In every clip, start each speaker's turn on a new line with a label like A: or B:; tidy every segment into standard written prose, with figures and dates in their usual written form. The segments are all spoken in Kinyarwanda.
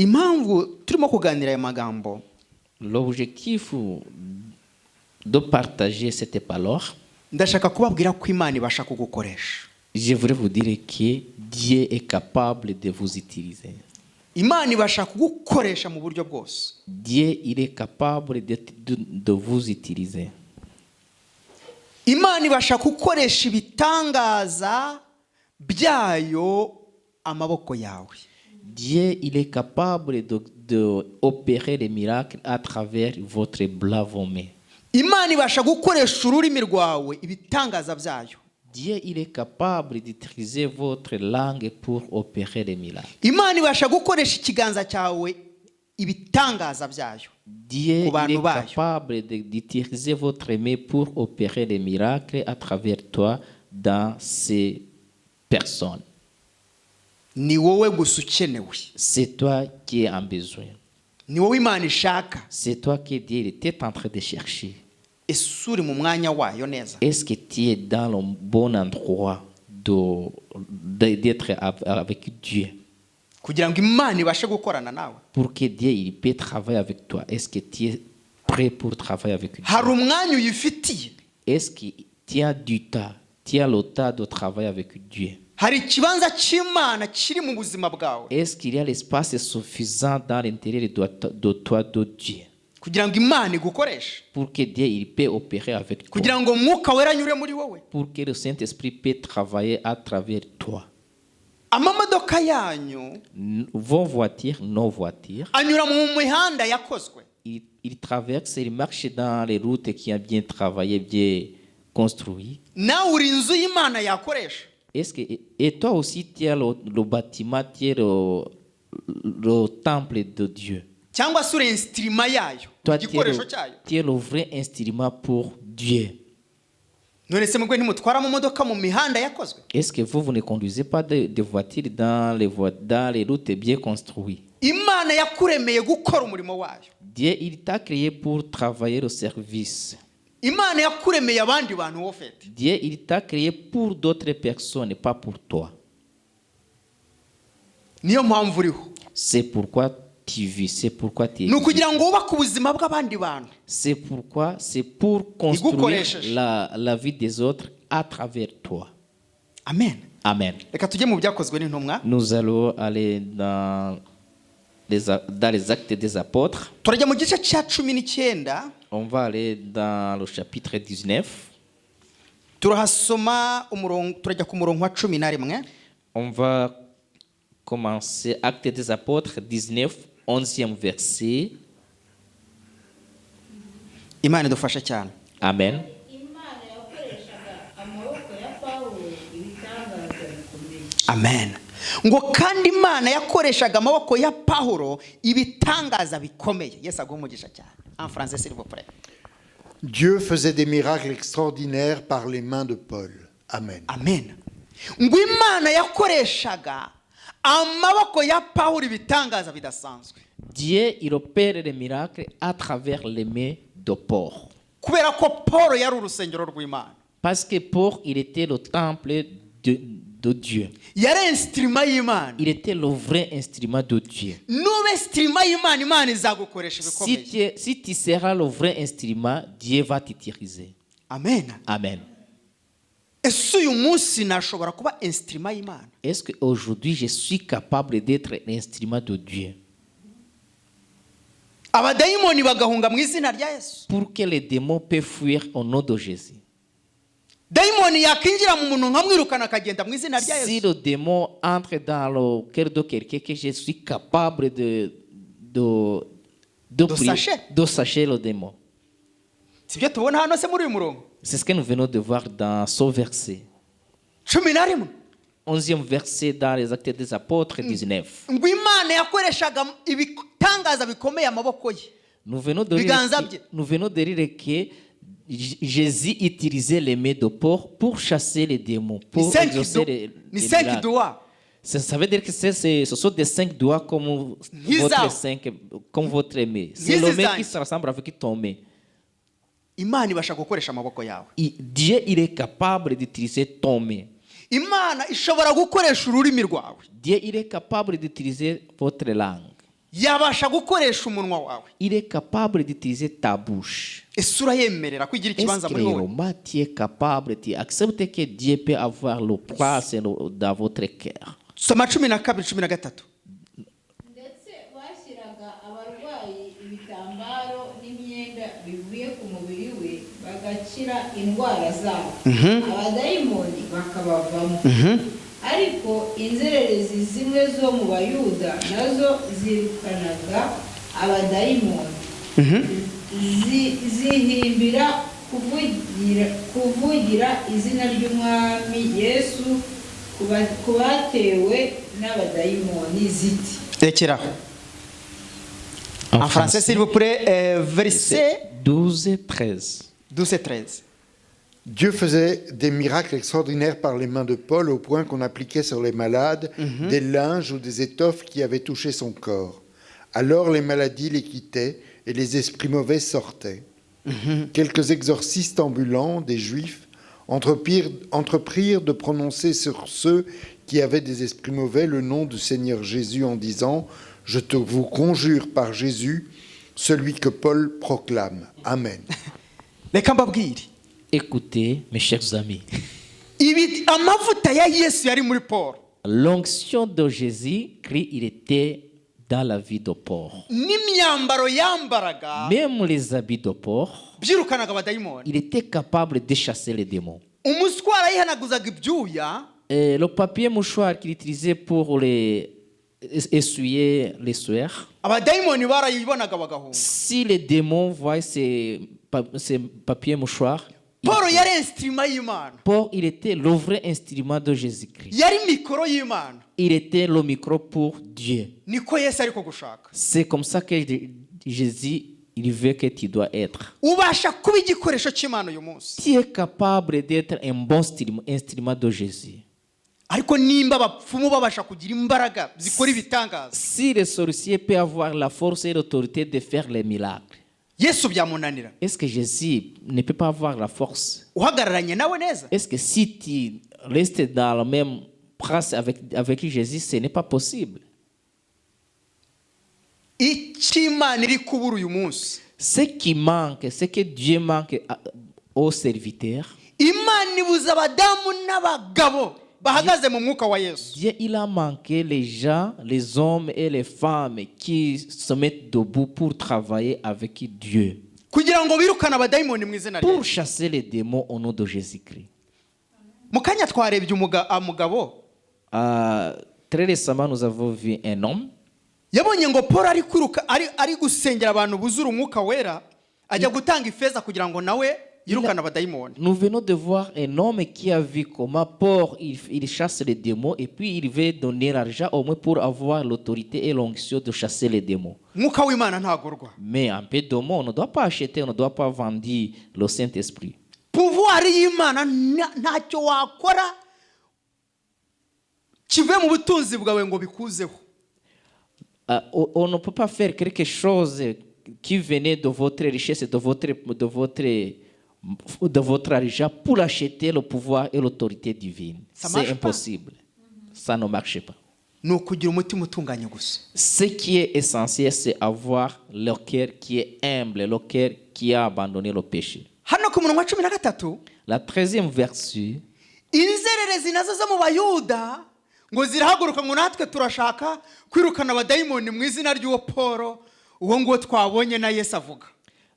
A: impamvu turimo kuganira aya magambo,
B: l'objectif de partager cette parole,
A: ndashaka kubabwira ko Imana ibasha kugukoresha.
B: je voudrais vous dire que Dieu est capable de vous utiliser.
A: Imana ibasha kugukoresha mu buryo bwose.
B: Dieu, il est capable de vous utiliser.
A: Imana ibasha gukoresha ibitangaza byayo amaboko yawe.
B: Dieu, il est capable de opérer les miracles à travers votre bras, vos mains.
A: Imana ibasha gukoresha ururimi rwawe ibitangaza byayo.
B: Dieu, il est capable d'utiliser votre langue pour opérer les miracles.
A: Imana ibasha gukoresha ikiganza cyawe ibitangaza byayo.
B: Dieu, il est capable d'utiliser votre main pour opérer les miracles à travers toi dans ces personnes.
A: Ni wowe gusa ukenewe.
B: C'est toi qui es en besoin.
A: Ni wowe Imana ishaka.
B: C'est toi que Dieu était en train de chercher.
A: Ese uri mu mwanya wayo neza?
B: Est-ce que tu es dans le bon endroit d'être avec Dieu?
A: Kugira ngo Imana ibashe gukorana nawe.
B: Pour que Dieu il peut travailler avec toi. Est-ce que tu es prêt pour travailler avec Dieu?
A: Hari umwanya uyifitiye.
B: Est-ce que tu as du temps? Tu as le temps de travailler avec Dieu?
A: Hari ikibanza cy'Imana kiri mu buzima bwawe.
B: Est-ce qu'il y a l'espace suffisant dans l'intérieur de toi, de Dieu?
A: Kugira ngo Imana igukoreshe.
B: Pour que Dieu il peut opérer avec toi.
A: Kugira ngo Mwuka Wera anyure muri wowe.
B: Pour que le Saint-Esprit peut travailler à travers toi.
A: Amamodoka yanyu,
B: vos voitures, nos voitures,
A: anyura mu mihanda yakozwe.
B: Il traverse, il marche dans les routes qui ont bien travaillé, bien construit.
A: Nawe uri inzu y'Imana yakoresha.
B: Est-ce que et toi aussi tu as le bâtiment, tu es le temple de Dieu?
A: Cyangwa se uri instrument yayo, igikoresho cyayo.
B: Tu es le vrai instrument pour Dieu.
A: None se mugwe ntimutwara mu modoka mu mihanda yakozwe?
B: Est-ce que vous ne conduisez pas de voitures dans les routes bien construites?
A: Imana yakuremeye gukora umurimo wayo.
B: Dieu il t'a créé pour travailler le service.
A: Imana yakuremeye abandi bantu wowe ufite.
B: Dieu il t'a créé pour d'autres personnes, pas pour toi.
A: Niyo mpamvu uriho.
B: C'est pourquoi tu vis, c'est pourquoi tu es.
A: Nukugira ngo ubake ubuzima bw'abandi bantu.
B: C'est pourquoi, c'est pour construire la vie des autres à travers toi.
A: Amen.
B: Amen.
A: Reka tujye mu byakozwe n'intumwa.
B: Nous allons aller dans les actes des apôtres.
A: Turajya mu gice cya 19.
B: On va aller dans le chapitre 19.
A: Turahasoma umurongo, turajya ku murongo wa 11.
B: On va commencer actes des apôtres 19, 11e verset.
A: Imana idufasha cyane.
B: Amen.
A: Amen. Ngo kandi Imana yakoreshaga amaboko ya Pawulo ibitangaza bikomeye. Yesu agumugisha cyane. En français s'il vous plaît.
C: Dieu faisait des miracles extraordinaires par les mains de Paul. Amen.
A: Amen. Ngo Imana yakoreshaga amaboko ya Pawulo ibitangaza bidasanzwe.
B: Dieu il opère les miracles à travers les mains de Paul.
A: Kubera ko Paul yari urusengero rw'Imana.
B: Parce que Paul il était le temple de Dieu.
A: Yari instrument y'Imana.
B: Il était le vrai instrument de Dieu.
A: Nube instrument y'Imana, Imana izagukoresha bikomeye.
B: Si tu seras le vrai instrument, Dieu va t'utiliser.
A: Amen.
B: Amen.
A: Ese uyu munsi nashobora kuba instrument y'Imana?
B: Est-ce qu'aujourd'hui je suis capable d'être un instrument de Dieu?
A: Abadayimoni bagahunga mu izina rya Yesu.
B: Pour que les démons puissent fuir au nom de Jésus.
A: Dayimoni yakinjira mu muntu nkamwirukana akagenda mu izina rya Yesu.
B: Si le démon entre dans le cœur de quelqu'un, que je suis capable de sacher le démon.
A: Sibyo tubona hano se muri uyu murongo.
B: C'est ce que nous venons de voir dans ce verset. 11e verset dans les Actes des Apôtres 19.
A: Ngo Imana yakoreshaga ibitangaza bikomeye amaboko ye.
B: Nous venons de lire que Jésus utilisait les mains de Paul pour chasser les démons, pour exaucer les miracles. Ça veut dire que ce sont des 5 doigts comme votre main. C'est le main qui se ressemble avec ton main.
A: Imana ibasha gukoresha amaboko yawe.
B: Dieu il est capable d'utiliser ton main.
A: Imana ishobora gukoresha ururimi rwawe.
B: Dieu il est capable d'utiliser votre langue.
A: yabasha gukoresha umunwa wawe.
B: Il est capable d'utiliser ta bouche.
A: Ese urayemerera kwigira ikibanza muri wowe?
B: Est-ce que tu es capable, tu acceptes que Dieu peut avoir le place dans votre cœur?
A: Soma 12:13.
D: ndetse bashyiraga abarwayi ibitambaro n'imyenda bivuye ku mubiri we bagakira indwara zabo, abadayimoni bakabavamo. Ariko inzererezi zimwe zo mu Bayuda nazo zirukanaga abadayimoni, zihimbira kuvugira izina ry'Umwami Yesu ku batewe n'abadayimoni ziti.
A: Rekeraho. En français, s'il vous plaît, verset
B: 12-13.
A: 12-13.
C: Dieu faisait des miracles extraordinaires par les mains de Paul au point qu'on appliquait sur les malades des linges ou des étoffes qui avaient touché son corps. Alors les maladies les quittaient et les esprits mauvais sortaient. Quelques exorcistes ambulants, des Juifs, entreprirent de prononcer sur ceux qui avaient des esprits mauvais le nom du Seigneur Jésus en disant « Je vous conjure par Jésus, celui que Paul proclame. Amen. »
A: Reka mbabwire.
B: Écoutez, mes chers amis.
A: Amavuta ya Yesu yari muri Paul.
B: L'onction de Jésus-Christ, il était dans la vie de Paul.
A: N'imyambaro yambaraga.
B: Même les habits de Paul,
A: byirukanaga abadayimoni.
B: il était capable de chasser les démons.
A: Umuswara yihanaguzaga ibyuya.
B: Le papier mouchoir qu'il utilisait pour essuyer les sueurs.
A: Abadayimoni barayibonaga bagahunga.
B: Si les démons voient ces papiers mouchoirs,
A: Paul yari instrument y'Imana.
B: Paul, il était le vrai instrument de Jésus-Christ.
A: Yari mikoro y'Imana.
B: Il était le micro pour Dieu.
A: Niko Yesu ariko gushaka.
B: C'est comme ça que Jésus, il veut que tu dois être.
A: Ubasha kuba igikoresho cy'Imana uyu munsi.
B: Tu es capable d'être un bon instrument de Jésus.
A: Ariko nimba abapfumu babasha kugira imbaraga zikora ibitangaza.
B: Si les sorciers peuvent avoir la force et l'autorité de faire les miracles,
A: Yesu byamunanira.
B: est-ce que Jésus ne peut pas avoir la force?
A: Uhagararanye nawe neza.
B: Est-ce que si tu restes dans la même place avec Jésus, ce n'est pas possible?
A: Icy'Imana iri kubura uyu munsi.
B: Ce qui manque, ce que Dieu manque aux serviteurs,
A: Imana ibuza abadamu n'abagabo bahagaze mu mwuka wa Yesu.
B: Dieu, il a manqué les gens, les hommes et les femmes qui se mettent debout pour travailler avec Dieu,
A: Kugira ngo birukane abadayimoni mu izina rye.
B: pour chasser les démons au nom de Jésus-Christ.
A: Mu kanya twarebye umugabo.
B: Très récemment, nous avons vu un homme.
A: Yabonye ngo Paul ari kwiruka ari gusengera abantu buzura umwuka wera, ajya gutanga ifeza kugira ngo nawe yirukane abadayimoni.
B: Nous venons de voir un homme qui a vu comment Paul il chasse les démons et puis il veut donner l'argent au moins pour avoir l'autorité et l'onction de chasser les démons.
A: Umwuka w'Imana ntagurwa.
B: Mais un peu de mots, on ne doit pas acheter, on ne doit pas vendre le Saint-Esprit.
A: Pouvoir y'Imana ntacyo wakora kive mu butunzi bwawe ngo bikuzeho.
B: On ne peut pas faire quelque chose qui venait de votre richesse, de votre argent pour acheter le pouvoir et l'autorité divine. C'est impossible. Ça ne marche pas.
A: Ni ukugira umutima utunganye gusa.
B: Ce qui est essentiel, c'est avoir le cœur qui est humble, le cœur qui a abandonné le péché.
A: Hano ku murongo wa 13,
B: La 13e verset,
A: inzererezi nazo zo mu Bayuda ngo zirahaguruka ngo natwe turashaka kwirukana abadayimoni mu izina ry'uwo Paul, uwo ngo twabonye na Yesu avuga.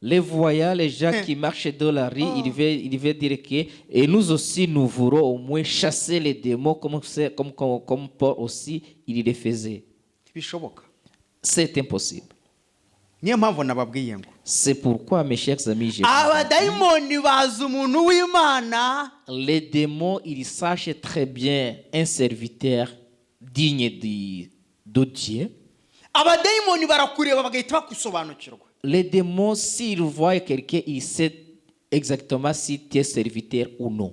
B: les voyants, les gens qui marchent dans la rue, il veut dire que et nous aussi, nous voulons au moins chasser les démons comme Paul aussi, il le faisait.
A: Bishoboka.
B: C'est impossible.
A: Niyo mpamvu nababwiye ngo
B: C'est pourquoi, mes chers amis, je vous dis,
A: abadayimoni bazi umuntu w'Imana.
B: les démons, ils sachent très bien un serviteur digne de Dieu.
A: Abadayimoni barakureba bagahita bakusobanukirwa.
B: Les démons, s'ils voient quelqu'un, ils savent exactement si tu es serviteur ou non.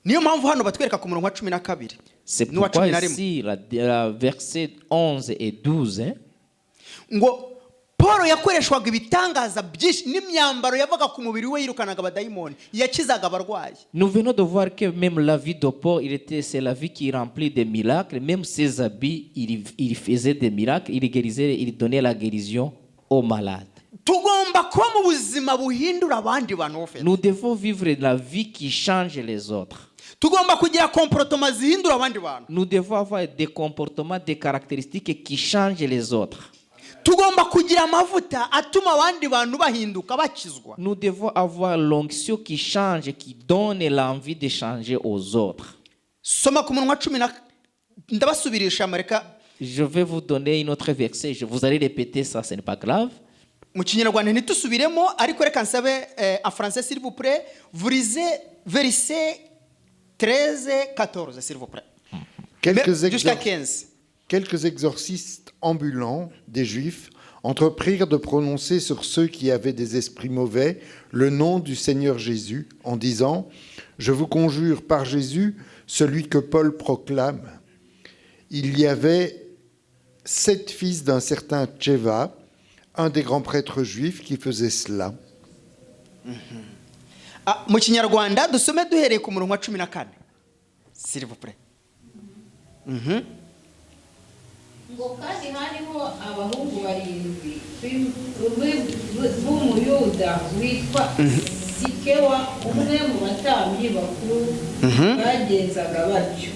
A: Niyo mpamvu hano batwereka ku murongo wa 12.
B: C'est pourquoi ici, la verset 11 et 12,
A: Ngo Paul yakoreshwaga ibitangaza byinshi n'imyambaro yavaga ku mubiri we yirukanaga abadayimoni yakizaga abarwayi.
B: Nous venons de voir que même la vie de Paul, c'est la vie qui remplit de miracles. Même ses habits, il faisait des miracles. Il guérissait, il donnait la guérison aux malades.
A: Tugomba kuba mu buzima buhindura abandi bantu ofete.
B: Nous devons vivre la vie qui change les autres.
A: Tugomba kugira comportement zihindura abandi bantu.
B: Nous devons avoir des comportements, des caractéristiques qui changent les autres.
A: Tugomba kugira amavuta atuma abandi bantu bahinduka bakizwa.
B: Nous devons avoir l'onction qui change, qui donne l'envie de changer aux autres.
A: Soma ku munwa 10 ndabasubirisha mareka.
B: Je vais vous donner une autre verset. Vous allez répéter ça, ce n'est pas grave.
A: Mu kinyarwanda ntitusubiremo ariko reka nsabe en français s'il vous plaît. Vous lisez verset 13-14 s'il vous plaît. Jusqu'à 15.
C: Quelques exorcistes ambulants des Juifs entreprirent de prononcer sur ceux qui avaient des esprits mauvais le nom du Seigneur Jésus en disant « Je vous conjure par Jésus, celui que Paul proclame. » Il y avait 7 fils d'un certain Tchéva, un des grands prêtres juifs qui faisait cela.
A: Mu kinyarwanda dusome duhereye ku murongo wa 14 s'il vous plaît.
D: ngo kandi hariho abahungu 7 b'umuyuda witwa Sikewa umwe mu batambyi bakuru bagenzaga batyo.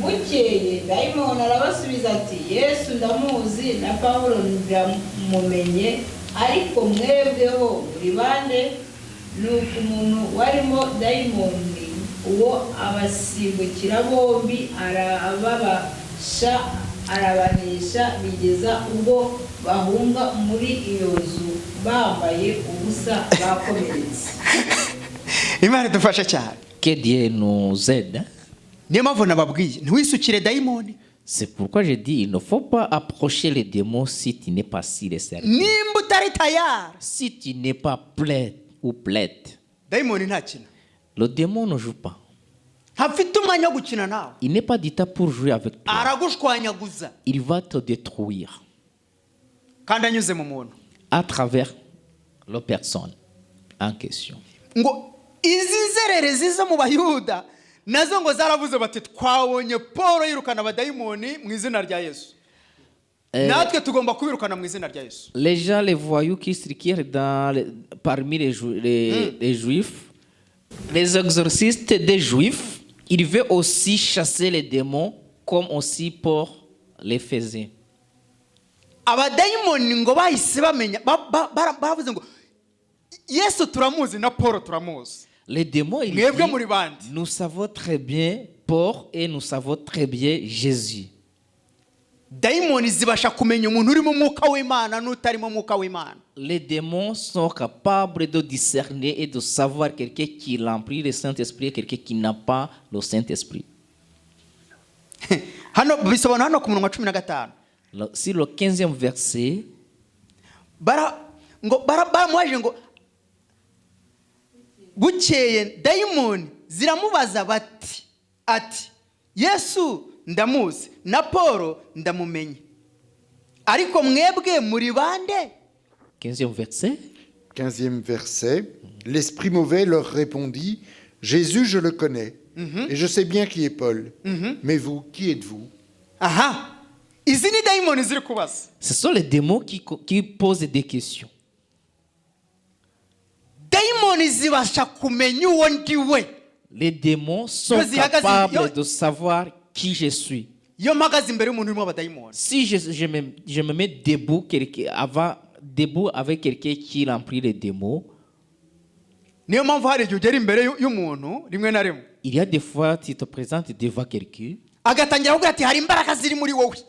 D: Bukeye dayimoni arabasubiza ati Yesu ndamuzi na Pawulo ndamumenye ariko mwebweho muri bande? Nuko umuntu warimo dayimoni uwo abasimbukira bombi arabanisha bigeza ubwo bahunga muri iyo nzu bambaye ubusa bakomeretse.
A: Imana dufasha cyane.
B: Que Dieu nous aide.
A: Niyo mpamvu nababwiye ntiwisukire dayimoni.
B: C'est pourquoi je dis il ne faut pas approcher les démons si tu n'es pas si les certain.
A: Nimba utari tayari.
B: Si tu n'es pas prêt ou prête.
A: Dayimoni ntakina.
B: Le démon ne joue pas.
A: Hafite umwanya wo gukina nawe.
B: Il n'est pas du temps pour jouer avec toi.
A: Aragushwanyaguza.
B: Il va te détruire.
A: Kandi anyuze mu muntu.
B: À travers la personne en question.
A: Ngo izi nzerere ziza mu bayuda nazo ngo zaravuze bati twabonye Paul yirukana abadayimoni mu izina rya Yesu. Natwe tugomba kubirukana mu izina rya Yesu.
B: Les gens, les voyous qui circulent parmi les Juifs, les exorcistes des Juifs, ils veulent aussi chasser les démons comme aussi Paul les faisait.
A: Abadayimoni ngo bahise bamenya bavuze ngo Yesu turamuzi na Paul turamuzi.
B: Les démons, ils disent, nous savons très bien Paul et nous savons très bien Jésus. Les démons sont capables de discerner et de savoir quelqu'un qui remplit le Saint-Esprit et quelqu'un qui n'a pas le Saint-Esprit. Sur le 15e verset,
A: bukeye dayimoni ziramubaza ati Yesu ndamuzi na Paul ndamumenye ariko mwebwe muri bande?
B: 15e verset.
C: 15e verset. L'esprit mauvais leur répondit, Jésus je le connais et je sais bien qui est Paul. Mais vous, qui êtes-vous?
A: Aha. Izi ni dayimoni ziri kubaza.
B: Ce sont les démons qui posent des questions. Les démons sont capables de savoir qui je suis. Si je me mets debout avec quelqu'un qui remplit les démons, il y a des fois tu te présentes devant quelqu'un,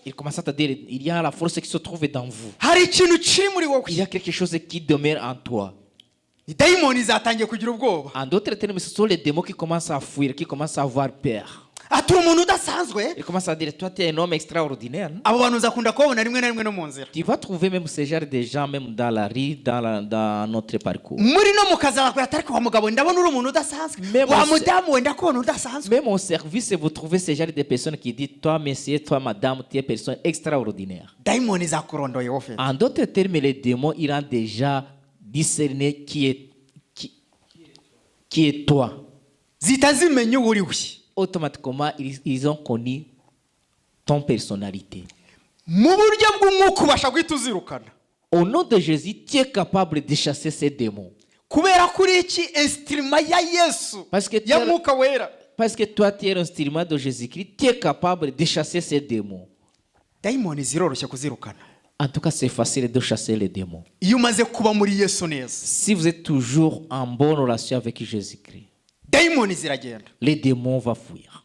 B: il commence à te dire il y a la force qui se trouve dans vous. Il y a quelque chose qui demeure en toi. En d'autres termes, ce sont les démons qui commencent à fuir, qui commencent à avoir peur.
A: aturi umuntu udasanzwe.
B: Il commence à dire, toi tu es un homme extraordinaire.
A: Abo bantu uzakunda kubabona rimwe na rimwe no mu nzira.
B: Tu vas trouver même ce genre de gens même dans la rue, dans notre parcours.
A: Muri no mu kazi bakora atari kwa mugabo ndabona uri umuntu udasanzwe. Wa mudamu wenda kubona udasanzwe.
B: Même au service, vous trouvez ce genre de personnes qui disent, toi monsieur, toi madame, tu es une personne extraordinaire.
A: Daimoni zakurondoye wowe.
B: En d'autres termes, les démons, ils ont déjà discerné qui est toi.
A: Zitazimenye uri we.
B: Automatiquement, ils ont connu ton personnalité.
A: Mu buryo bw'umwuka ubasha guhita uzirukana.
B: Au nom de Jésus, tu es capable de chasser ces démons.
A: Kubera kuri iki instrument ya Yesu. Ya mwuka wera.
B: Parce que toi, tu es un instrument de Jésus-Christ, tu es capable de chasser ces démons.
A: Daimoni ziroroshye kuzirukana.
B: En tout cas, c'est facile de chasser les démons.
A: Iyo umaze kuba muri Yesu neza.
B: Si vous êtes toujours en bonne relation avec Jésus-Christ,
A: daimoni ziragenda.
B: Les démons vont fuir.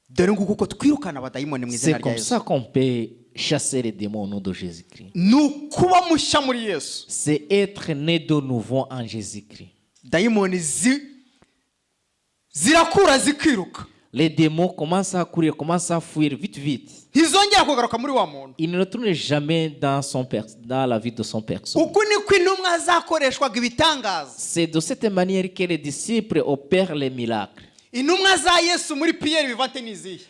A: Dore nguko ko twirukana abadayimoni mu izina rya Yesu.
B: C'est comme ça qu'on peut chasser les démons au nom de Jésus-Christ.
A: Nukuba mushya muri Yesu.
B: C'est être né de nouveau en Jésus-Christ.
A: Daimoni zirakura zikiruka.
B: Les démons commencent à courir, commencent à fuir vite, vite.
A: Ntizongera kugaruka muri wa muntu.
B: Il ne retourne jamais dans la vie de son personne.
A: Uku niko intumwa zakoreshwaga ibitangaza.
B: C'est de cette manière que les disciples opèrent les miracles.
A: Intumwa za Yesu muri Pierre vivante nizihe.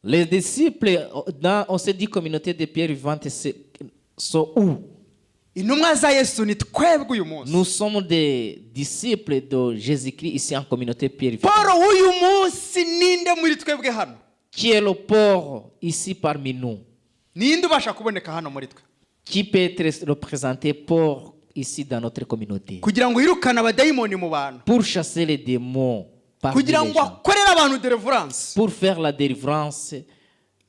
B: Les disciples on se dit communauté de Pierre vivante sont où?
A: Intumwa za Yesu ni twebwe uyu munsi.
B: Nous sommes des disciples de Jésus-Christ ici en communauté Pierre vivante.
A: Paul uyu munsi ninde muri twebwe hano?
B: Qui est le port ici parmi nous?
A: Ninde ubasha kuboneka hano muri twe?
B: Qui peut être représenté port ici dans notre communauté?
A: Kugira ngo yirukana abadayimoni mu bantu.
B: Pour chasser les démons parmi les gens.
A: Kugira ngo akorere abantu deliverance.
B: Pour faire la délivrance.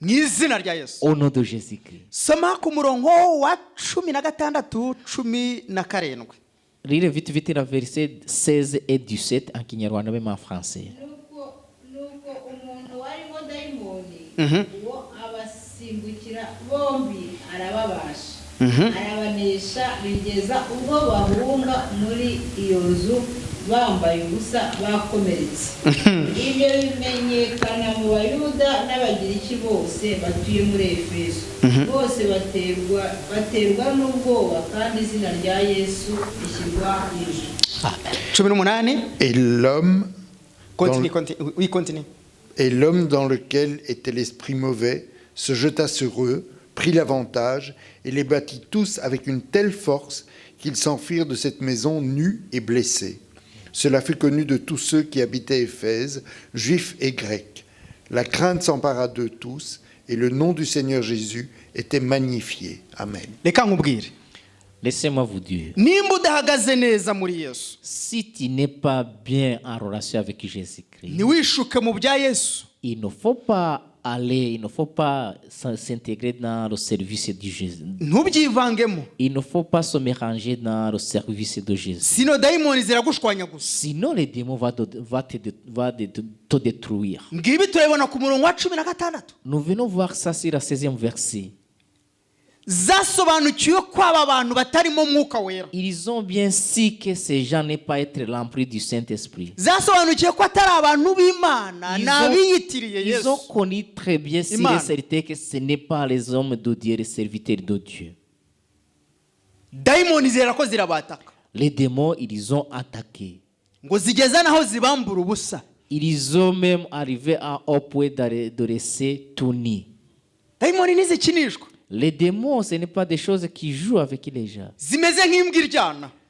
A: N'izina rya Yesu.
B: Au nom de Jésus-Christ.
A: Soma ku murongo wa 16 17.
B: Lire vite vite la verset 16 et 17 en Kinyarwanda même en français.
D: Nuko umuntu warimo dayimoni uwo abasimbukira bombi arababasha arabanesha bigeza ubwo bahunga muri iyo nzu bambaye ubusa bakomeretse. Ibyo bimenyekana mu Bayuda n'Abagiriki bose batuye muri Efeso. Bose baterwa n'ubwoba kandi izina rya Yesu rishyirwa hejuru. 18.
C: Et l'homme
A: continue.
C: Et l'homme dans lequel était l'esprit mauvais se jeta sur eux, prit l'avantage et les battit tous avec une telle force qu'ils s'enfuirent de cette maison nus et blessés. Cela fut connu de tous ceux qui habitaient Éphèse, juifs et grecs. La crainte s'empara d'eux tous et le nom du Seigneur Jésus était magnifié. Amen.
B: Laissez-moi vous dire. Si tu n'es pas bien en relation avec Jésus-Christ, il ne faut pas aller, il ne faut pas s'intégrer dans le service de Jésus. Il ne faut pas se mélanger dans le service de Jésus. Sinon les démons vont te détruire. Nous venons voir ça sur la 16e verset. Ils ont bien su que ces gens n'est pas être remplis du Saint-Esprit. Ils ont connu très bien si les certain que ce n'est pas les hommes de Dieu, les serviteurs de Dieu. Les démons, ils ont attaqué. Ils ont même arrivé au point de rester tout nus. Les démons, ce n'est pas des choses qui jouent avec les gens.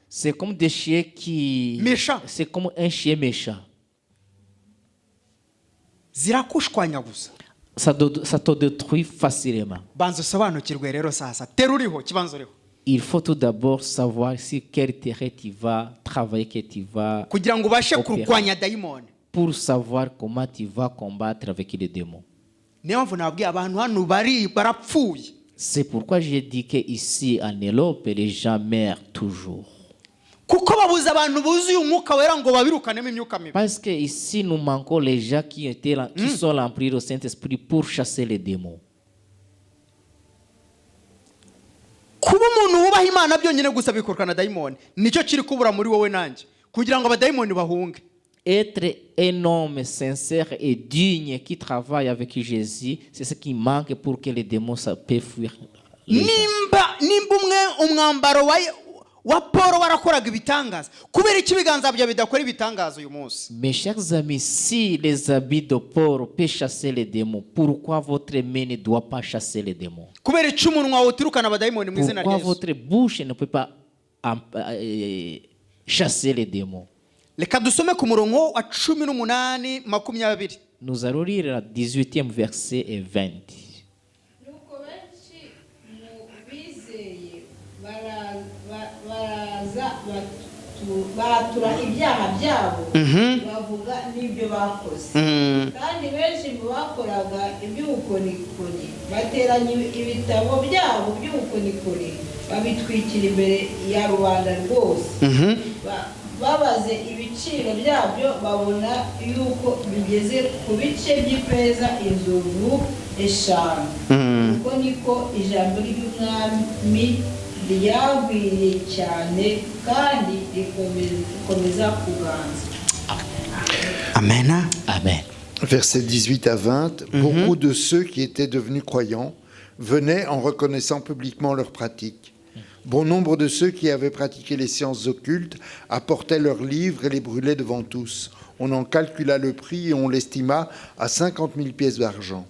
B: C'est comme des chiens qui... C'est comme un chien méchant. Ça te détruit facilement. Il faut tout d'abord savoir sur quel terrain tu vas travailler, que tu vas opérer, pour savoir comment tu vas combattre avec les démons. C'est pourquoi j'ai dit qu'ici en Europe, les gens meurent toujours. Parce que ici nous manquons les gens qui sont remplis au Saint-Esprit pour chasser les démons. être un homme sincère et digne qui travaille avec Jésus, c'est ce qui manque pour que les démons puissent fuir.
A: nimba umwe umwambaro wa Paul warakoraga ibitangaza, kubera iki ibiganza bya bidakora ibitangaza uyu munsi?
B: Mes chers amis, si les habits de Paul peuvent chasser les démons, pourquoi votre main ne doit pas chasser les démons?
A: Kubera iki umunwa wawe utirukana abadayimoni mu izina rya
B: Pourquoi
A: Yesu?
B: votre bouche ne peut pas chasser les démons?
A: Reka dusome ku murongo wa 18:20.
B: Nous allons lire le 18e verset et 20.
D: nuko benshi mu bizeye baraza batura ibyaha byabo bavuga n'ibyo bakoze kandi benshi mu bakoraga iby'ubukonikoni bateranya ibitabo byabo by'ubukonikoni babitwikira imbere ya rubanda rwose babaze ibiciro byabyo babona yuko bigeze ku bice by'ifeza inzovu 5. uko niko ijambo ry'umwami ryagwiriye cyane kandi rikomeza kuganza.
A: Amen.
B: Amen.
C: Versets 18 à 20. Beaucoup de ceux qui étaient devenus croyants venaient en reconnaissant publiquement leurs pratiques. Bon nombre de ceux qui avaient pratiqué les sciences occultes apportaient leurs livres et les brûlaient devant tous. On en calcula le prix et on l'estima à 50 000 pièces d'argent.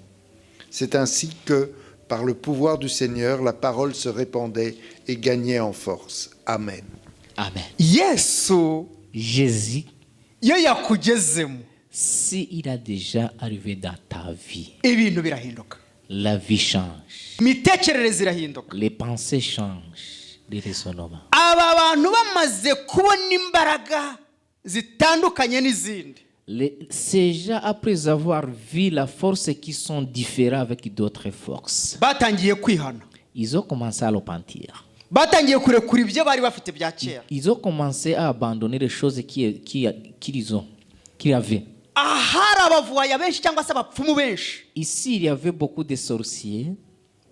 C: C'est ainsi que, par le pouvoir du Seigneur, la parole se répandait et gagnait en force. Amen.
B: Amen.
A: Yesu
B: Jésus,
A: iyo yakugezemo,
B: si il a déjà arrivé dans ta vie,
A: ibintu birahinduka,
B: la vie change,
A: imitekerereze irahinduka.
B: les pensées changent, les raisonnements.
A: Aba bantu bamaze kubona imbaraga zitandukanye n'izindi,
B: Ces gens, après avoir vu la force qui sont différentes avec d'autres forces,
A: batangiye kwihana,
B: ils ont commencé à le repentir.
A: batangiye kurekura ibyo bari bafite bya kera.
B: Ils ont commencé à abandonner les choses qu'ils avaient.
A: Ahari abavuaya benshi cyangwa se abapfumu benshi,
B: Ici, il y avait beaucoup de sorciers.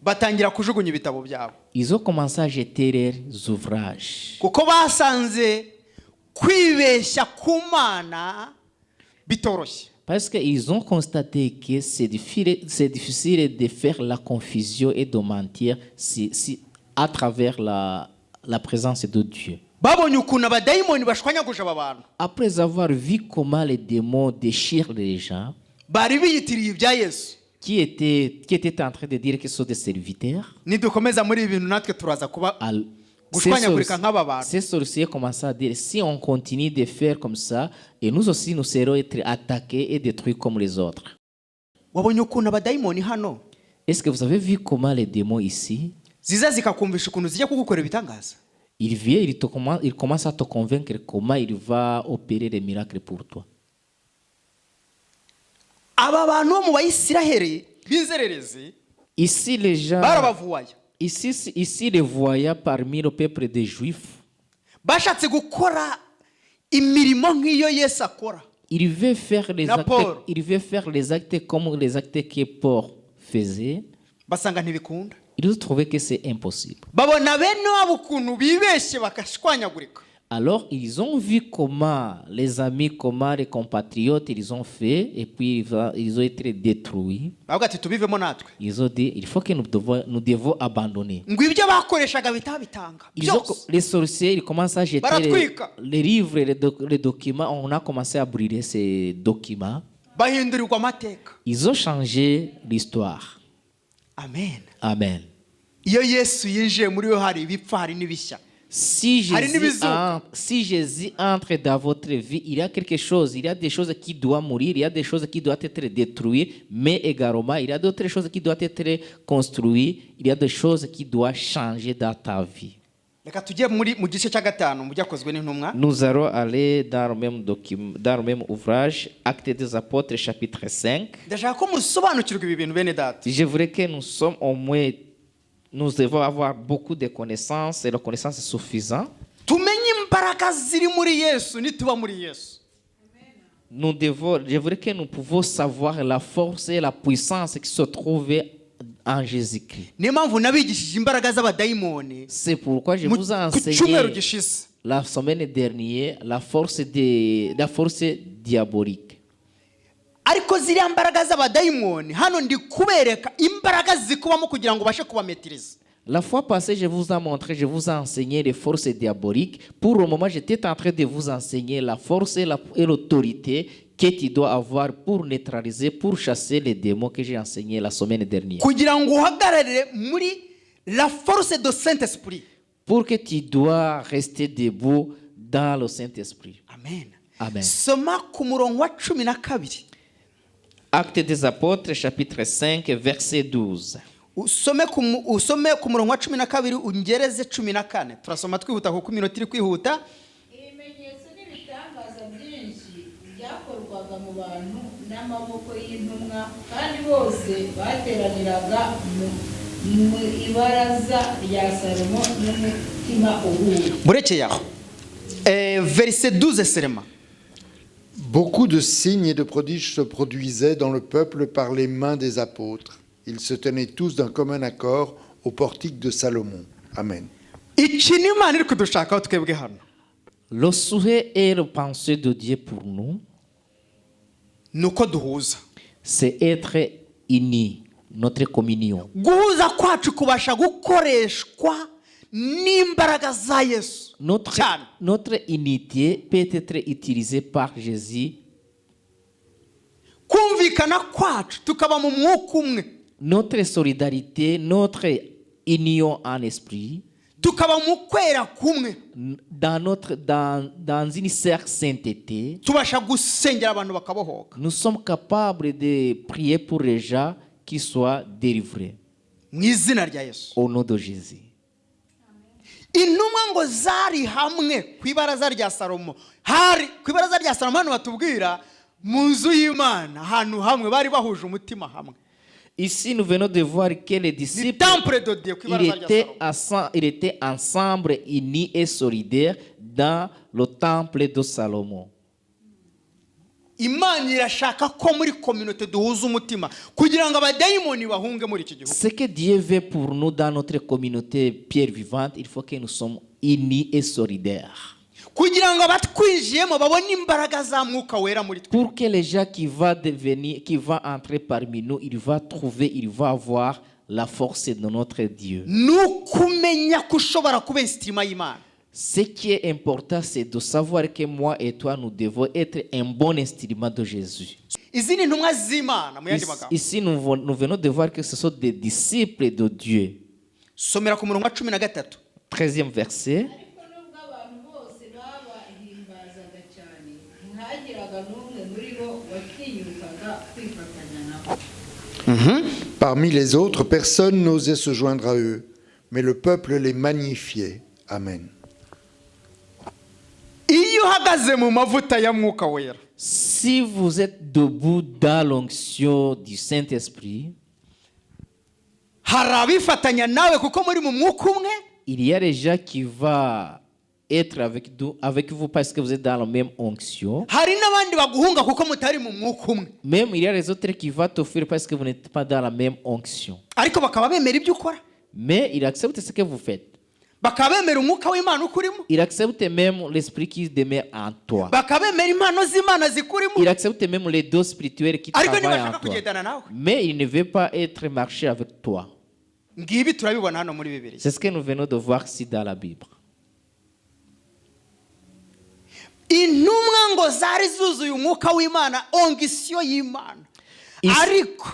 A: batangira kujugunya ibitabo byabo,
B: Ils ont commencé à jeter leurs ouvrages.
A: kuko basanze kwibeshya ku Mana bitoroshye.
B: Parce qu'ils ont constaté que c'est difficile de faire la confusion et de mentir à travers la présence de Dieu.
A: Babonye ukuntu abadayimoni bashwanyaguje aba bantu,
B: Après avoir vu comment les démons déchirent les gens,
A: bari biyitiriye ibya Yesu.
B: qui étaient en train de dire qu'ils sont des serviteurs,
A: Nidukomeza muri ibi bintu natwe turaza kuba gushwanyagurika nk'aba bantu.
B: ces sorciers commencent à dire, si on continue de faire comme ça, et nous aussi nous serons être attaqués et détruits comme les autres.
A: Wabonye ukuntu abadayimoni hano
B: Est-ce que vous avez vu comment les démons ici,
A: ziza zikakumvisha ukuntu zijya kugukora ibitangaza?
B: il vient, il commence à te convaincre comment il va opérer les miracles pour toi.
A: Aba bantu bo mu Bayisiraheli b'inzererezi
B: Ici, les gens,
A: barabavuye,
B: ici les voyants parmi le peuple des Juifs,
A: bashatse gukora imirimo nk'iyo Yesu akora.
B: il veut faire les
A: Na
B: actes,
A: Paul.
B: il veut faire les actes comme les actes que Paul faisait.
A: Basanga ntibikunda,
B: Ils ont trouvé que c'est impossible.
A: babona bene wabo ukuntu bibeshye bagashwanyagurika.
B: Alors, ils ont vu comment les amis, comment les compatriotes, ils ont fait, et puis ils ont été détruits.
A: Bavuga ati tubivemo natwe.
B: Ils ont dit, il faut que nous devons abandonner.
A: Ngo ibyo bakoreshaga bitabitanga byose
B: Les sorciers, ils commencent à jeter
A: Baratwika.
B: les livres et les documents. On a commencé à brûler ces documents.
A: bahindurirwa amateka.
B: Ils ont changé l'histoire.
A: Amen.
B: Amen.
A: Iyo Yesu yinjiye muri yo hari ibipfa hari n'ibishya.
B: Si
A: Hari n'ibizuka.
B: Jésus entre dans votre vie, il y a quelque chose, il y a des choses qui doivent mourir, il y a des choses qui doivent être détruites, mais également, il y a d'autres choses qui doivent être construites, il y a des choses qui doivent changer dans ta vie.
A: Reka tujye mu gice cya gatanu mu byakozwe n'intumwa.
B: Nous allons aller dans le même dans le même ouvrage, Actes des Apôtres, chapitre 5.
A: Ndashaka ko musobanukirwa ibi bintu bene data.
B: Je voudrais que nous sommes au moins, nous devons avoir beaucoup de connaissances et la connaissance est suffisante.
A: Tumenye imbaraga ziri muri Yesu nituba muri Yesu.
B: Je voudrais que nous pouvons savoir la force et la puissance qui se trouvent en Jésus-Christ.
A: Niyo mpamvu nabigishije imbaraga z'abadayimoni
B: C'est pourquoi je vous ai
A: ku cyumweru
B: enseigné
A: gishize.
B: la semaine dernière la force diaboliques.
A: ariko ziriya mbaraga z'abadayimoni hano ndi kubereka imbaraga zikubamo kugira ngo ubashe kubametiriza.
B: La fois passée, je vous ai montré, je vous ai enseigné les forces diaboliques. Pour le moment, j'étais en train de vous enseigner la force et l'autorité que tu dois avoir pour neutraliser, pour chasser les démons que j'ai enseigné la semaine dernière.
A: kugira ngo uhagarare muri la force de Saint-Esprit.
B: Pour que tu dois rester debout dans le Saint-Esprit.
A: Amen.
B: Amen.
A: Soma ku murongo wa 12.
B: Actes des Apôtres, chapitre 5, verset 12.
A: usome ku murongo wa 12 ungereze 14. turasoma twihuta kuko iminota iri kwihuta.
D: ibimenyetso n'ibitangaza byinshi byakorwaga mu bantu n'amaboko y'intumwa, kandi bose bateraniraga mu ibaraza rya Salomo n'umutima uhuye.
A: burekeye aho verset 12 seulement.
C: Beaucoup de signes et de prodiges se produisaient dans le peuple par les mains des apôtres. Ils se tenaient tous d'un commun accord au portique de Salomon. Amen.
A: iki ni Imana iri kudushakaho twebwe hano.
B: Le souhait et le pensée de Dieu pour nous,
A: nuko duhuza.
B: c'est être unis, notre communion.
A: guhuza kwacu kubasha gukoreshwa n'imbaraga za Yesu.
B: Notre unité peut être utilisée par Jésus.
A: kumvikana kwacu tukaba mu mwuka umwe.
B: Notre solidarité, notre union en esprit,
A: tukaba mu kwera kumwe.
B: dans une certaine sainteté,
A: tubasha gusengera abantu bakabohoka.
B: nous sommes capables de prier pour les gens qui soient délivrés.
A: mu izina rya Yesu.
B: Au nom de Jésus.
A: intumwa ngo zari hamwe ku ibaraza rya Salomo. hari ku ibaraza rya Salomo hano batubwira mu nzu y'Imana ahantu hamwe bari bahuje umutima hamwe.
B: Ici, nous venons de voir que les disciples,
A: temple de Dieu ku ibaraza rya Salomo.
B: ils étaient ensemble, unis et solidaires dans le temple de Salomon.
A: Imana irashaka ko muri communauté duhuza umutima kugira ngo abadayimoni bahunge muri iki gihugu.
B: Ce que Dieu veut pour nous dans notre communauté pierre vivante, il faut que nous soyons unis et solidaires.
A: kugira ngo abatwinjiyemo babone imbaraga za mwuka wera muri twe.
B: Pour que les gens qui vont entrer parmi nous, il va avoir la force de notre Dieu.
A: nukumenya ko ushobora kuba instrument y'Imana.
B: Ce qui est important, c'est de savoir que moi et toi, nous devons être un bon instrument de Jésus.
A: izi ni ntumwa z'Imana mu yandi magambo.
B: Ici, nous venons de voir que ce sont des disciples de Dieu.
A: somera ku murongo wa 13.
B: 13e verset.
D: ariko nubwo abantu bose babahimbazaga cyane, ntihagiraga n'umwe muri bo watinyukaga kwifatanya nabo.
C: Parmi les autres, personne n'osait se joindre à eux, mais le peuple les magnifiait. Amen.
A: iyo uhagaze mu mavuta ya mwuka wera,
B: Si vous êtes debout dans l'onction du Saint-Esprit,
A: hari abifatanya nawe kuko muri mu mwuka umwe.
B: il y a des gens qui vont être avec vous parce que vous êtes dans la même onction.
A: hari n'abandi baguhunga kuko mutari mu mwuka umwe.
B: Même il y a les autres qui vont t'offrir parce que vous n'êtes pas dans la même onction.
A: ariko bakaba bemera ibyo ukora.
B: Mais il accepte ce que vous faites.
A: bakaba bemera umwuka w'Imana ukurimo.
B: Il accepte même l'esprit qui demeure en toi.
A: bakaba bemera impano z'Imana zikurimo.
B: Il accepte même les dons spirituels qui
A: ariko
B: travaillent en
A: ntibashaka
B: toi.
A: kugendana nawe.
B: Mais il ne veut pas être marché avec toi.
A: ngibi turabibona hano muri Bibiliya.
B: C'est ce que nous venons de voir ici dans la Bible.
A: intumwa ngo zari zuzuye umwuka w'Imana, ongisiyo y'Imana. ariko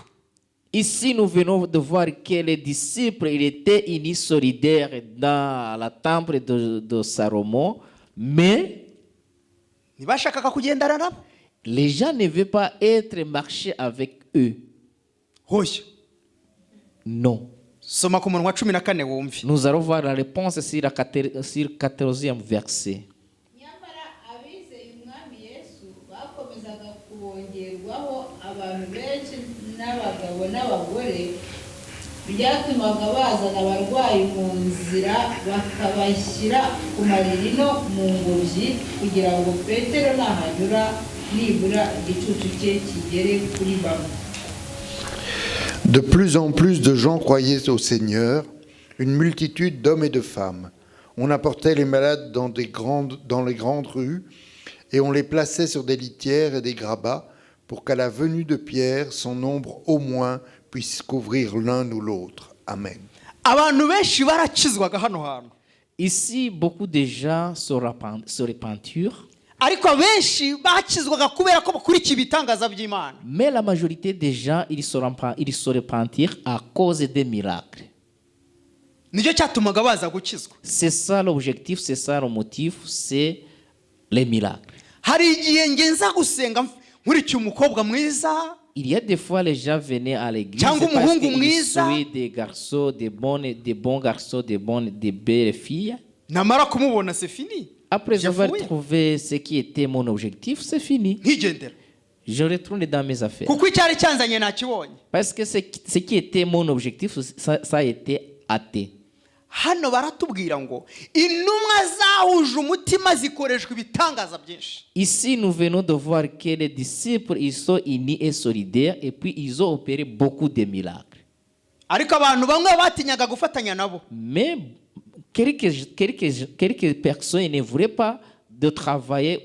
B: Ici, nous venons de voir que les disciples ils étaient unis solidaires dans la temple de Salomon, mais
A: ntibashakaga kugendana nabo.
B: les gens ne veulent pas être marchés avec eux.
A: hoya
B: Non.
A: soma ku murongo wa 14 wumve.
B: Nous allons voir la réponse sur le 14e verset.
D: nyamara abizeye umwami Yesu bakomezaga kubongerwaho abantu benshi n'abagabo n'abagore, byatumaga bazana abarwayi mu nzira bakabashyira ku mariri no mu ngobyi, kugira ngo Petero nahanyura nibura igicucu cye kigere kuri bamwe.
C: De plus en plus de gens croyaient au Seigneur, une multitude d'hommes et de femmes. On apportait les malades dans les grandes rues et on les plaçait sur des litières et des grabats pour qu'à la venue de Pierre, son ombre au moins puisse couvrir l'un ou l'autre. Amen.
A: abantu benshi barakizwaga hano hantu
B: Ici, beaucoup de gens se repentirent,
A: ariko abenshi bakizwaga kubera ko bakurikiye ibitangaza by'Imana.
B: mais la majorité des gens, ils se repentirent à cause des miracles.
A: Nicyo cyatumaga baza gukizwa.
B: C'est ça l'objectif, c'est ça le motif, c'est les miracles.
A: Hari igihe ngenza gusenga nkurikiye umukobwa mwiza,
B: Il y a des fois, les gens venaient à l'église
A: Cyangwa
B: parce
A: umuhungu
B: qu'ils
A: mwiza.
B: souhaient des garçons, des bons garçons, des belles filles.
A: namara kumubona c'est fini.
B: Après avoir
A: J'avoue.
B: trouvé ce qui était mon objectif, c'est fini.
A: Nkigendera.
B: Je retourne dans mes affaires.
A: Kuko icyari cyanzanye nakibonye.
B: Parce que ce qui était mon objectif, ça a été athée.
A: Hano baratubwira ngo intumwa zahuje umutima zikoreshwa ibitangaza byinshi.
B: Ici, nous venons de voir que les disciples, ils sont unis et solidaires et puis ils ont opéré beaucoup de miracles.
A: Ariko abantu bamwe batinyaga gufatanya nabo.
B: Mais quelques personnes ne voulaient pas de travailler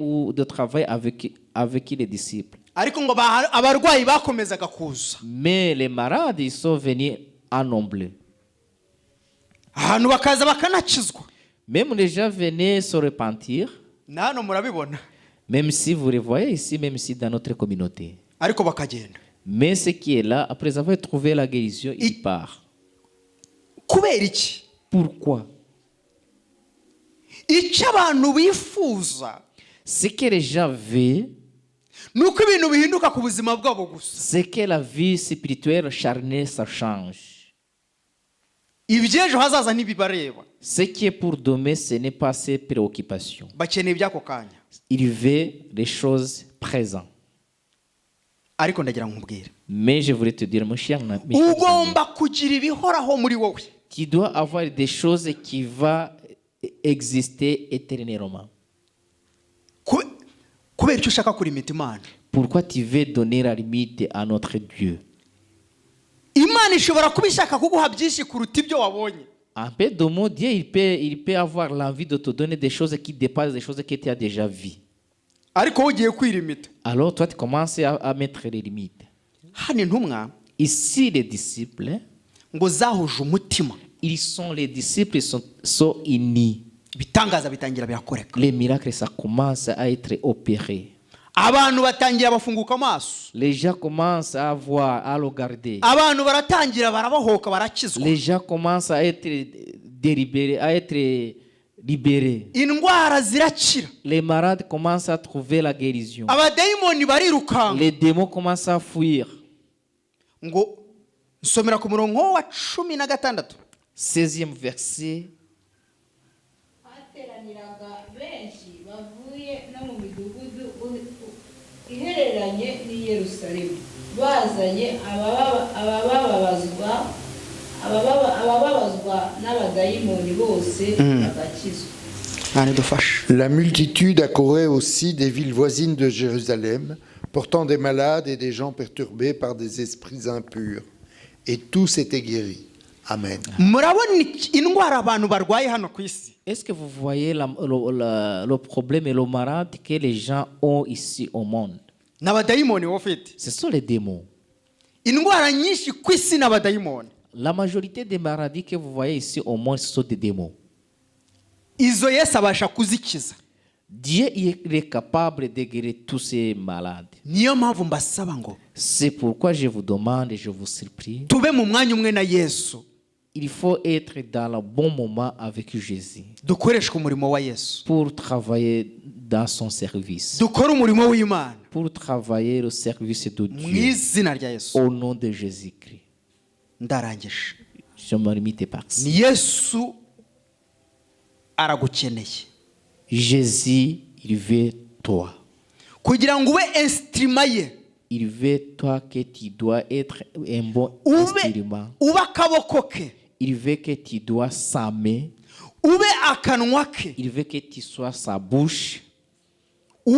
B: avec les disciples.
A: Ariko ngo abarwayi bakomezaga kuza.
B: Mais les malades, ils sont venus en nombre.
A: Ahantu bakaza bakanakizwa.
B: Même les gens venaient se repentir,
A: Na hano murabibona.
B: même si vous les voyez ici, même si dans notre communauté.
A: Ariko bakagenda.
B: Mais ce qui est là, après avoir trouvé la guérison, il part.
A: Kubera iki?
B: Pourquoi?
A: Icyo abantu bifuza
B: Ce que les gens veulent,
A: nuko ibintu bihinduka ku buzima bwabo gusa.
B: c'est que la vie spirituelle charnelle, ça change.
A: Ibyejo hazaza ntibibareba.
B: Ce qui est pour demain, ce n'est pas ses préoccupations.
A: Bakeneye iby'ako kanya.
B: Il veut les choses présentes.
A: Ariko ndagira nkubwire.
B: Mais je voulais te dire, mon cher ami,
A: Ugomba kugira ibihoraho muri wowe.
B: tu dois avoir des choses qui vont exister éternellement.
A: Kubera icyo ushaka kurimita Imana.
B: Pourquoi tu veux donner la limite à notre Dieu?
A: Imana ishobora kuba ishaka kuguha byinshi kuruta ibyo wabonye.
B: Un peu de mon Dieu, il peut avoir l'envie de te donner des choses qui dépassent des choses que tu as déjà vues.
A: Ariko wowe ugiye kwirimita.
B: Alors toi, tu commences à mettre les limites.
A: Hano intumwa
B: Ici, les disciples,
A: ngo zahuje umutima.
B: les disciples sont unis.
A: Ibitangaza bitangira birakoreka.
B: Les miracles, ça commence à être opéré.
A: Abantu batangira bafunguka amaso.
B: Les gens commencent à voir, à regarder.
A: Abantu baratangira barabahoka barakizwa.
B: Les gens commencent à être délibérés, à être libérés.
A: Indwara zirakira.
B: Les malades commencent à trouver la guérison.
A: Abadayimoni barirukanga.
B: Les démons commencent à fuir.
A: Ngo nsomera ku murongo wa 16.
B: 16e verset.
D: hateraniraga benshi bavuye no mu midugudu ihereranye n'i Yerusalemu bazanye abababazwa n'abadayimoni bose bagakizwa.
C: La multitude accourait aussi des villes voisines de Jérusalem, portant des malades et des gens perturbés par des esprits impurs. Et tous étaient guéris. Amen.
B: Est-ce que vous voyez le problème et le malade que les gens ont ici au monde? Ce sont les démons. La majorité des maladies que vous voyez ici au monde, ce sont des démons. Dieu est capable de guérir tous ces malades. C'est pourquoi je vous demande et je vous supplie, il faut être dans le bon moment avec Jésus pour travailler dans son service, pour travailler le service de Dieu au nom de Jésus-Christ. Je me limite par ça. Jésus, il veut toi. Il veut toi que tu dois être un bon instrument. Il veut que tu dois sa main. Il veut que tu sois sa bouche. Il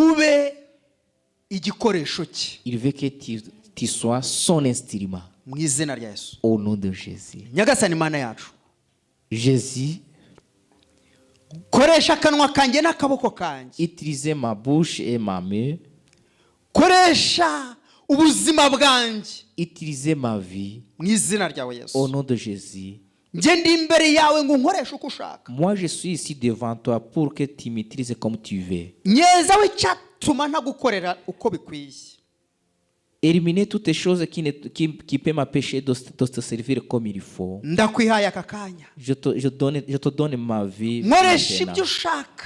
B: veut que tu sois son instrument. Au nom de Jésus. Jésus,
A: koresha akanwa kanjye n'akaboko kanjye.
B: Utilisez ma bouche et ma main.
A: Koresha ubuzima bwanjye.
B: Utilisez ma vie.
A: Mu izina ryawe Yesu.
B: Au nom de Jésus.
A: Njye ndi imbere yawe ngo nkoreshe uko ushaka.
B: Moi je suis ici devant toi pour que tu m'utilises comme tu veux.
A: Nyeza w'icyatuma ntagukorera uko bikwiye.
B: Éliminer toutes les choses qui peuvent m'empêcher de te servir comme il faut.
A: Ndakwihaye aka kanya.
B: Je te donne ma vie.
A: Nkoresha ibyo ushaka.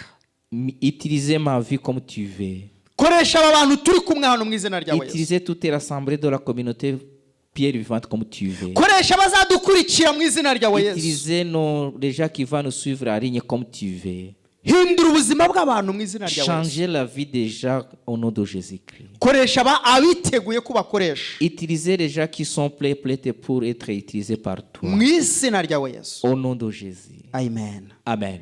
B: Utilisez ma vie comme tu veux.
A: Koresha aba bantu turi kumwe hano mu izina ryawe Yesu.
B: Utilisez toute l'assemblée de la communauté Pierre vivante comme tu veux.
A: Koresha abazadukurikira mu izina ryawe Yesu.
B: Utilisez les gens qui vont nous suivre à ligne comme tu veux.
A: Hindura ubuzima bw'abantu mu izina ryawe Yesu.
B: Changez la vie des gens au nom de Jésus-Christ.
A: Koresha abiteguye kubakoresha.
B: Utilisez les gens qui sont prêts pour être utilisés par toi.
A: Mu izina ryawe Yesu.
B: Au nom de Jésus.
A: Amen.
B: Amen.